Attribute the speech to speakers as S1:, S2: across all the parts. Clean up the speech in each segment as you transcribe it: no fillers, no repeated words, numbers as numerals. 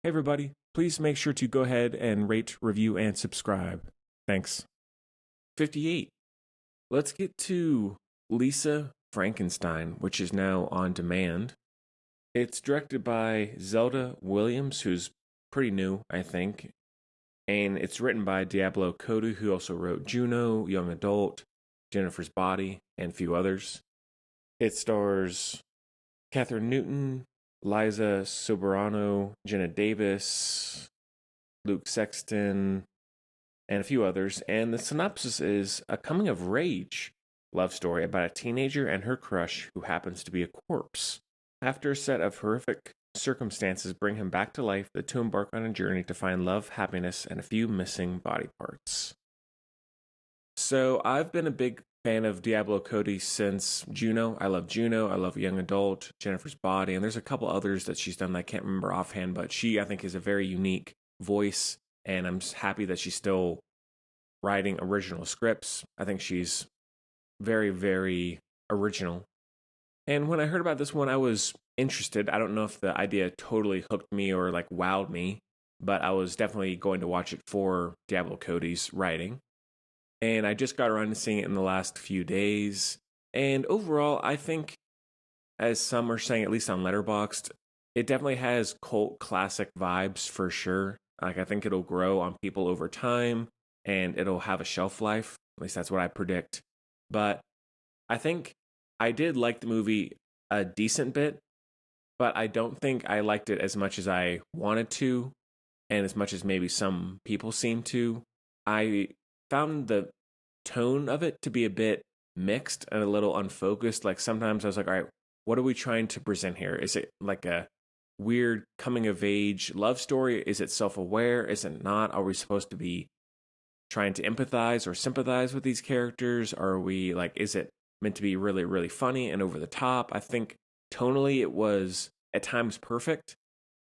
S1: Hey, everybody, please make sure to go ahead and rate, review, and subscribe. Thanks. 58. Let's get to Lisa Frankenstein, which is now on demand. It's directed by Zelda Williams, who's pretty new, I think. And it's written by Diablo Cody, who also wrote Juno, Young Adult, Jennifer's Body, and a few others. It stars Catherine Newton, Liza Soberano, Jenna Davis, Luke Sexton, and a few others. And the synopsis is a coming of rage love story about a teenager and her crush who happens to be a corpse. After a set of horrific circumstances bring him back to life, the two embark on a journey to find love, happiness, and a few missing body parts. So I've been a big fan of Diablo Cody since Juno. I love Juno. I love Young Adult, Jennifer's Body, and there's a couple others that she's done that I can't remember offhand, but she, I think, is a very unique voice, and I'm happy that she's still writing original scripts. I think she's very, very original. And when I heard about this one, I was interested. I don't know if the idea totally hooked me or like wowed me, but I was definitely going to watch it for Diablo Cody's writing. And I just got around to seeing it in the last few days. And overall, I think, as some are saying, at least on Letterboxd, it definitely has cult classic vibes for sure. Like, I think it'll grow on people over time and it'll have a shelf life. At least that's what I predict. But I think I did like the movie a decent bit, but I don't think I liked it as much as I wanted to, and as much as maybe some people seem to. I found the tone of it to be a bit mixed and a little unfocused. Like sometimes I was like, all right, what are we trying to present here? Is it like a weird coming of age love story? Is it self-aware? Is it not? Are we supposed to be trying to empathize or sympathize with these characters? Are we like, is it meant to be really, really funny and over the top? I think tonally it was at times perfect,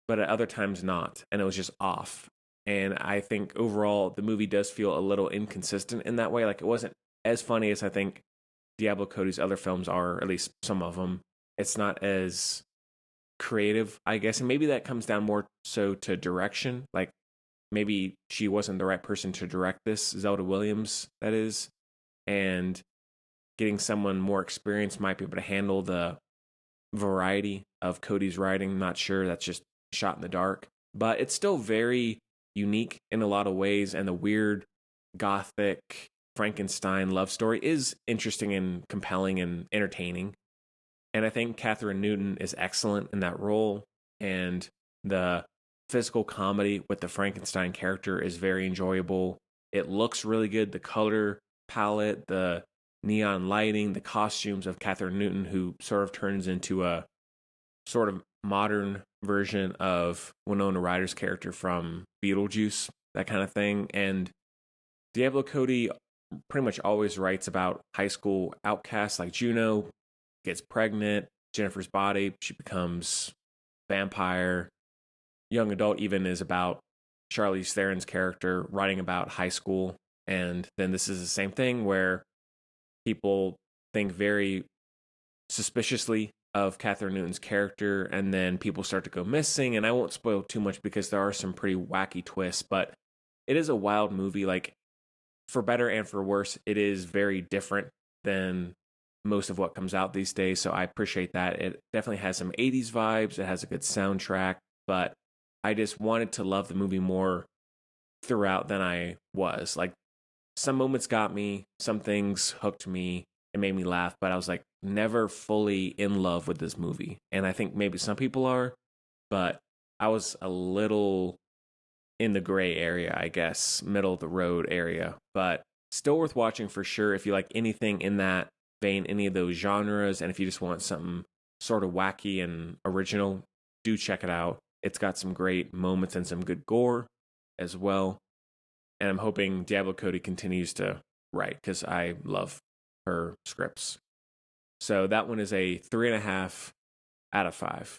S1: but at other times not. And it was just off. And I think overall the movie does feel a little inconsistent in that way. Like it wasn't as funny as I think Diablo Cody's other films are, or at least some of them. It's not as creative, I guess. And maybe that comes down more so to direction. Like maybe she wasn't the right person to direct this, Zelda Williams, that is. And getting someone more experienced might be able to handle the variety of Cody's writing. Not sure. That's just shot in the dark. But it's still very unique in a lot of ways, and the weird gothic Frankenstein love story is interesting and compelling and entertaining. And I think Catherine Newton is excellent in that role, and the physical comedy with the Frankenstein character is very enjoyable. It looks really good. The color palette, the neon lighting, the costumes of Catherine Newton, who sort of turns into a sort of modern version of Winona Ryder's character from Beetlejuice, that kind of thing. And Diablo Cody pretty much always writes about high school outcasts. Like Juno gets pregnant, Jennifer's Body, she becomes vampire. Young Adult even is about Charlize Theron's character writing about high school. And then this is the same thing where people think very suspiciously of Catherine Newton's character, and then people start to go missing. And I won't spoil too much because there are some pretty wacky twists, but it is a wild movie. Like, for better and for worse, it is very different than most of what comes out these days. So I appreciate that. It definitely has some 80s vibes. It has a good soundtrack, but I just wanted to love the movie more throughout than I was. Like, some moments got me, some things hooked me, it made me laugh, but I was like never fully in love with this movie. And I think maybe some people are, but I was a little in the gray area, I guess, middle of the road area, but still worth watching for sure if you like anything in that vein, any of those genres, and if you just want something sort of wacky and original, do check it out. It's got some great moments and some good gore as well. And I'm hoping Diablo Cody continues to write because I love her scripts. So that one is a 3.5 out of 5.